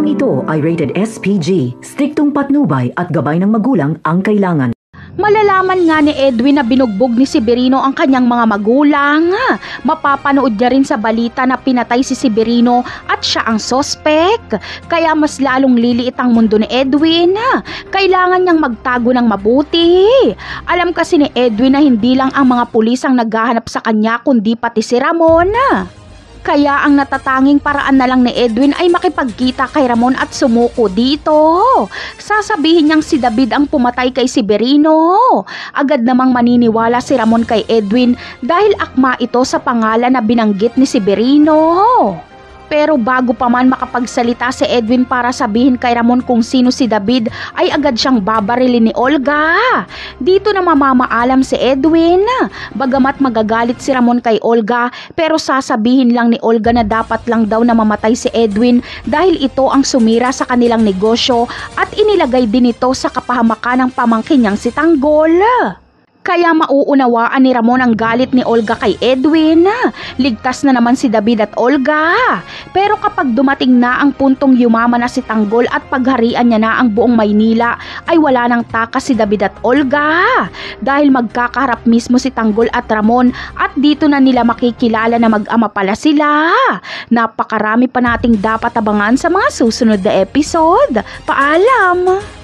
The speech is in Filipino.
Programang ito ay rated SPG. Striktong patnubay at gabay ng magulang ang kailangan. Malalaman nga ni Edwin na binugbog ni Severino ang kanyang mga magulang. Mapapanood niya rin sa balita na pinatay si Severino at siya ang sospek. Kaya mas lalong liliit ang mundo ni Edwin. Kailangan niyang magtago ng mabuti. Alam kasi ni Edwin na hindi lang ang mga pulis ang naghahanap sa kanya kundi pati si Ramon. Kaya ang natatanging paraan na lang ni Edwin ay makipagkita kay Ramon at sumuko dito. Sasabihin niyang si David ang pumatay kay Severino. Agad namang maniniwala si Ramon kay Edwin dahil akma ito sa pangalan na binanggit ni Severino. Pero bago pa man makapagsalita si Edwin para sabihin kay Ramon kung sino si David, ay agad siyang babarilin ni Olga. Dito na mamamaalam si Edwin. Bagamat magagalit si Ramon kay Olga, pero sasabihin lang ni Olga na dapat lang daw na mamatay si Edwin dahil ito ang sumira sa kanilang negosyo at inilagay din ito sa kapahamakan ng pamangkin niyang si Tanggol. Kaya mauunawaan ni Ramon ang galit ni Olga kay Edwin. Ligtas na naman si David at Olga. Pero kapag dumating na ang puntong yumaman na si Tanggol at pagharian niya na ang buong Maynila, ay wala nang takas si David at Olga. Dahil magkakaharap mismo si Tanggol at Ramon at dito na nila makikilala na mag-ama pala sila. Napakarami pa nating dapat abangan sa mga susunod na episode. Paalam!